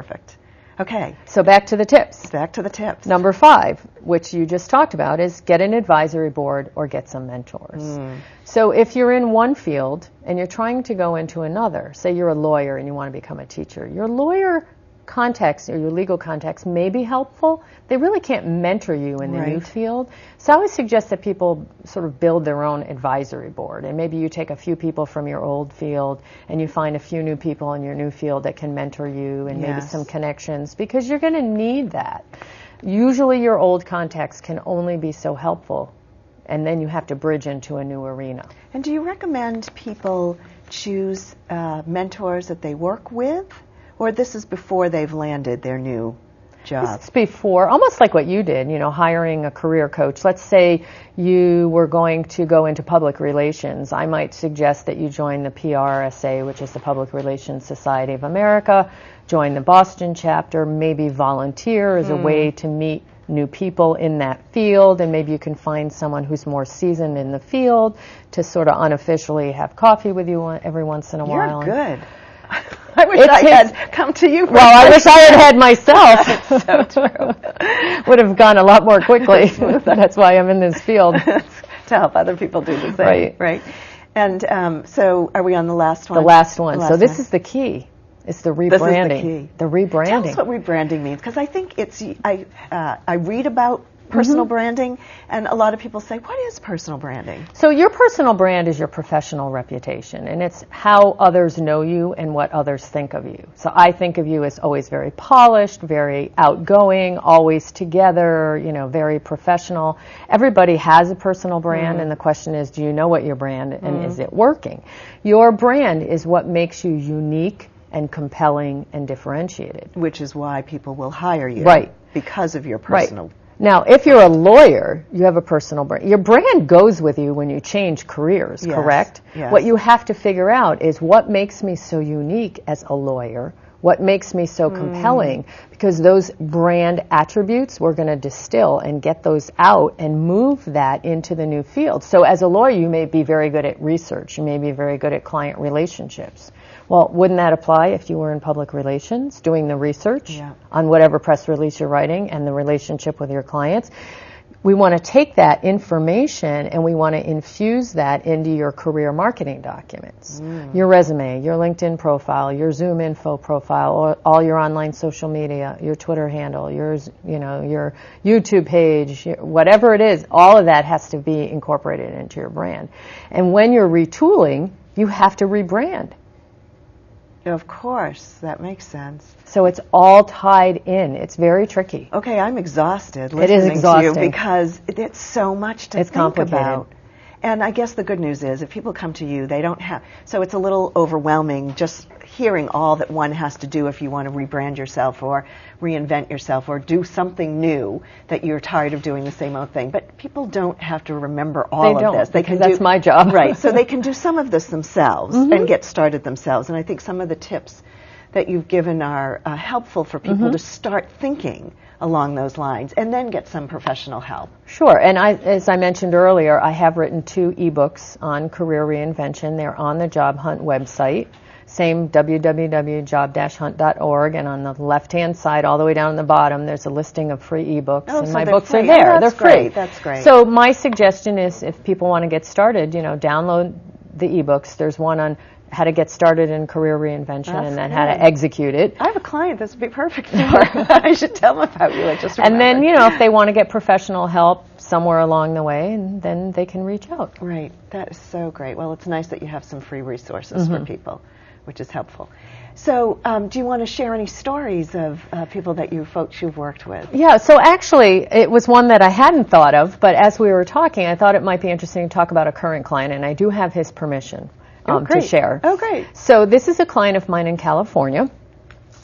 Perfect. Okay. So back to the tips. Back to the tips. Number 5, which you just talked about, is get an advisory board or get some mentors. So if you're in one field and you're trying to go into another, say you're a lawyer and you want to become a teacher, your lawyer contacts or your legal contacts may be helpful. They really can't mentor you in the new field. So I always suggest that people sort of build their own advisory board, and maybe you take a few people from your old field and you find a few new people in your new field that can mentor you, and maybe some connections, because you're going to need that. Usually your old contacts can only be so helpful, and then you have to bridge into a new arena. And do you recommend people choose mentors that they work with? Or this is before they've landed their new job? It's before, almost like what you did, hiring a career coach. Let's say you were going to go into public relations. I might suggest that you join the PRSA, which is the Public Relations Society of America, join the Boston chapter, maybe volunteer as a way to meet new people in that field, and maybe you can find someone who's more seasoned in the field to sort of unofficially have coffee with you every once in a while. You're good. I wish I had come to you. Well, I wish I had myself. That's so true. Would have gone a lot more quickly. That's why I'm in this field. To help other people do the same. Right. And so are we on the last one? The last one. So this is the key. It's the rebranding. This is the key. The rebranding. Tell us what rebranding means, because I think it's, I read about personal branding, and a lot of people say, what is personal branding? So your personal brand is your professional reputation, and it's how others know you and what others think of you. So I think of you as always very polished, very outgoing, always together, very professional. Everybody has a personal brand, and the question is, do you know what your brand, and is it working? Your brand is what makes you unique and compelling and differentiated. Which is why people will hire you. Right. Because of your personal Now, if you're a lawyer, you have a personal brand. Your brand goes with you when you change careers, correct? Yes. What you have to figure out is what makes me so unique as a lawyer, what makes me so compelling, because those brand attributes we're going to distill and get those out and move that into the new field. So as a lawyer, you may be very good at research. You may be very good at client relationships. Well, wouldn't that apply if you were in public relations, doing the research on whatever press release you're writing and the relationship with your clients? We want to take that information and we want to infuse that into your career marketing documents. Your resume, your LinkedIn profile, your Zoom info profile, all your online social media, your Twitter handle, your YouTube page, whatever it is, all of that has to be incorporated into your brand. And when you're retooling, you have to rebrand. Of course, that makes sense. So it's all tied in. It's very tricky. Okay, I'm exhausted It is listening exhausting. to you because it's so much to think complicated. about. And I guess the good news is if people come to you, they don't have, so it's a little overwhelming just hearing all that one has to do if you want to rebrand yourself or reinvent yourself or do something new that you're tired of doing the same old thing. But people don't have to remember all of this. They can that's my job. Right, so they can do some of this themselves and get started themselves. And I think some of the tips that you've given are helpful for people to start thinking along those lines and then get some professional help. Sure, and as I mentioned earlier, I have written 2 ebooks on career reinvention. They're on the Job Hunt website, same www.job-hunt.org, and on the left-hand side, all the way down at the bottom, there's a listing of free ebooks, and so my they're books free. are there. That's they're free. Great. That's great. So my suggestion is if people want to get started, download the ebooks. There's one on how to get started in career reinvention and then how to execute it. I have a client this would be perfect for. I should tell them about you. I just remembered. And then, if they want to get professional help somewhere along the way, and then they can reach out. Right. That is so great. Well, it's nice that you have some free resources for people, which is helpful. So do you want to share any stories of people that folks you've worked with? Yeah, so actually it was one that I hadn't thought of, but as we were talking, I thought it might be interesting to talk about a current client, and I do have his permission to share. Oh, great. So this is a client of mine in California,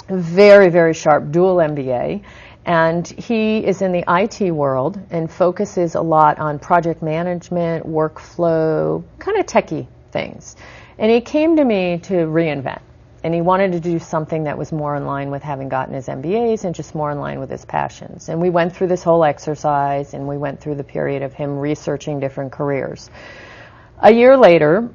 very, very sharp, dual MBA, and he is in the IT world and focuses a lot on project management, workflow, kind of techie things. And he came to me to reinvent. And he wanted to do something that was more in line with having gotten his MBAs and just more in line with his passions. And we went through this whole exercise, and we went through the period of him researching different careers. A year later,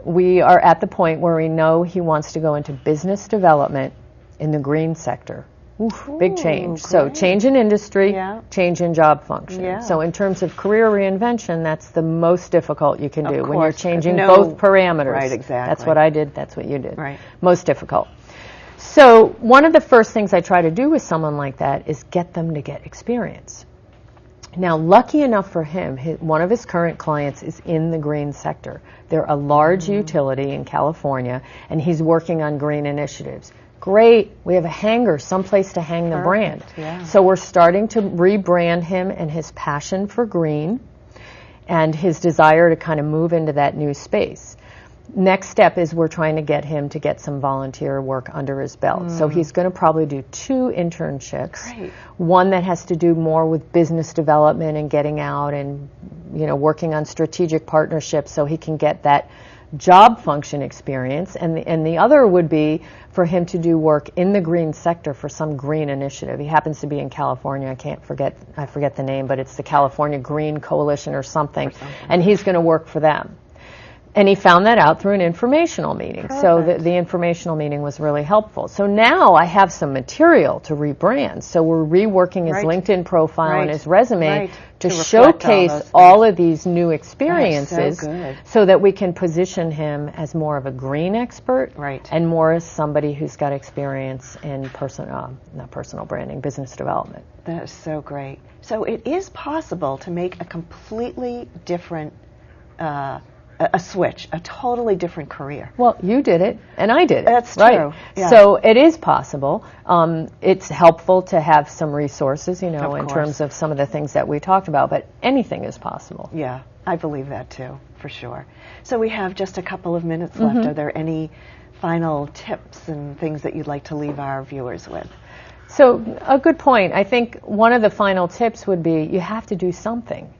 we are at the point where we know he wants to go into business development in the green sector. Oof, big change. So Great. change in industry, Yeah. change in job function. Yeah. So in terms of career reinvention, that's the most difficult you can Of do when you're course. changing No. both parameters. Right, exactly. That's what I did, that's what you did. Right. Most difficult. So one of the first things I try to do with someone like that is get them to get experience. Now, lucky enough for him, one of his current clients is in the green sector. They're a large utility in California, and he's working on green initiatives. Great, we have a hanger, someplace to hang the brand. Yeah. So we're starting to rebrand him and his passion for green and his desire to kind of move into that new space. Next step is we're trying to get him to get some volunteer work under his belt. So he's going to probably do 2 internships. Great. One that has to do more with business development and getting out and, you know, working on strategic partnerships so he can get that job function experience. And the other would be for him to do work in the green sector for some green initiative. He happens to be in California. I forget the name, but it's the California Green Coalition or something. And he's going to work for them. And he found that out through an informational meeting. Perfect. So the informational meeting was really helpful. So now I have some material to rebrand. So we're reworking his Right. LinkedIn profile and Right. his resume Right. to To reflect showcase all of these new experiences so good. so that we can position him as more of a green expert Right. and more as somebody who's got experience in not personal branding, business development. That is so great. So it is possible to make a completely different, a switch, a totally different career. Well, you did it, and I did it. That's right. true, yeah. So it is possible. It's helpful to have some resources, you know, Of in course. terms of some of the things that we talked about, but anything is possible. Yeah, I believe that too, for sure. So we have just a couple of minutes left. Are there any final tips and things that you'd like to leave our viewers with? So a good point. I think one of the final tips would be you have to do something.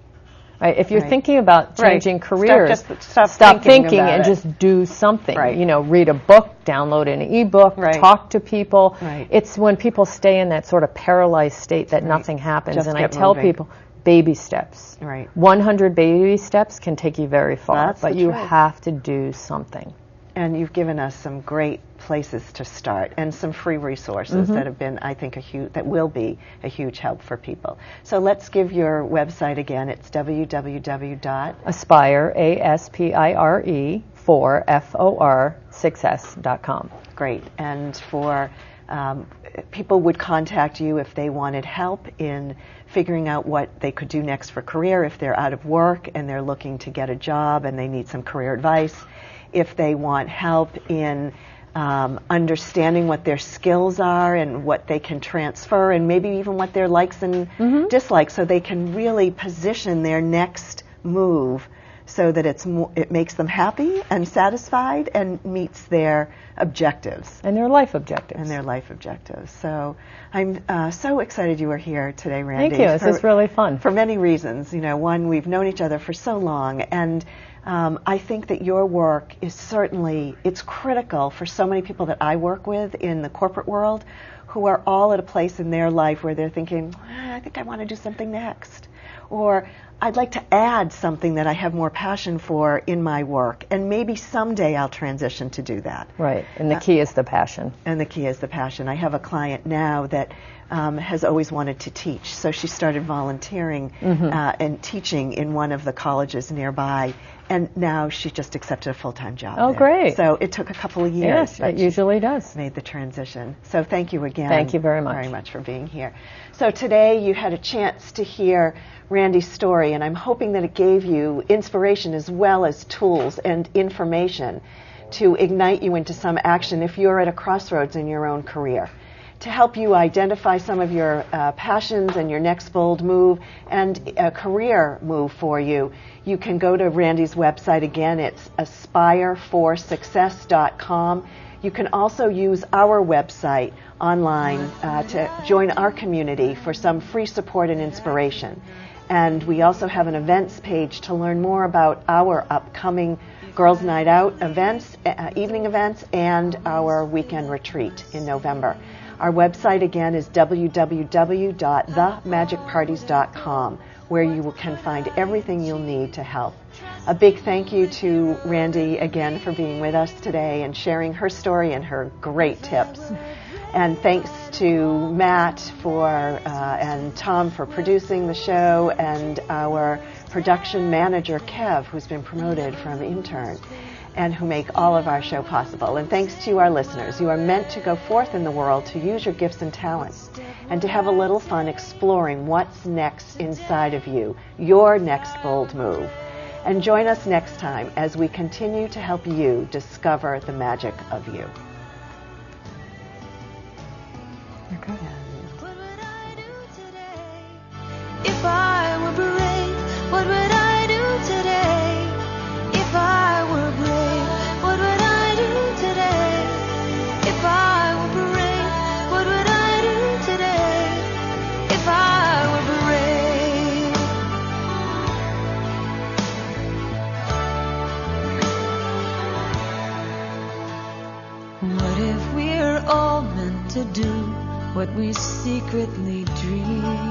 Right? If you're Right. thinking about Right. changing careers, Stop thinking thinking about and it. just do something. Right. You know, read a book, download an ebook, Right. talk to people. Right. It's when people stay in that sort of paralyzed state that Right. nothing happens. Just And I get tell moving. people, baby steps. Right. 100 baby steps can take you very far, That's but the you truth. have to do something. And you've given us some great places to start and some free resources that have been, I think, that will be a huge help for people. So let's give your website again. It's www. Aspire, ASPIRE, for success.com. Great. And for people would contact you if they wanted help in figuring out what they could do next for career, if they're out of work and they're looking to get a job and they need some career advice, if they want help in understanding what their skills are and what they can transfer and maybe even what their likes and dislikes so they can really position their next move so that it makes them happy and satisfied and meets their objectives. And their life objectives. And their life objectives. So I'm so excited you were here today, Randi. Thank you. This is really fun. For many reasons. You know, one, we've known each other for so long, and I think that your work is certainly, it's critical for so many people that I work with in the corporate world who are all at a place in their life where they're thinking, I think I want to do something next. Or I'd like to add something that I have more passion for in my work, and maybe someday I'll transition to do that. Right, and the key is the passion. And the key is the passion. I have a client now that has always wanted to teach, so she started volunteering and teaching in one of the colleges nearby, and now she just accepted a full-time job Oh, there. great. So it took a couple of years. Yes, but it she usually does. made the transition. So thank you again. Thank you very much. Very much for being here. So today you had a chance to hear Randi's story, and I'm hoping that it gave you inspiration as well as tools and information to ignite you into some action if you're at a crossroads in your own career. To help you identify some of your passions and your next bold move and a career move for you, you can go to Randi's website again. It's aspireforsuccess.com. You can also use our website online to join our community for some free support and inspiration. And we also have an events page to learn more about our upcoming Girls Night Out events, evening events, and our weekend retreat in November. Our website again is www.themagicparties.com, where you can find everything you'll need to help. A big thank you to Randi again for being with us today and sharing her story and her great tips. And thanks to Matt and Tom for producing the show, and our production manager, Kev, who's been promoted from intern, and who make all of our show possible. And thanks to our listeners. You are meant to go forth in the world to use your gifts and talents and to have a little fun exploring what's next inside of you, your next bold move. And join us next time as we continue to help you discover the magic of you. Okay. What would I do today? If I were brave, what would I do today? If I were brave, what would I do today? If I were brave, what would I do today? If I were brave. What if we're all meant to do what we secretly dream?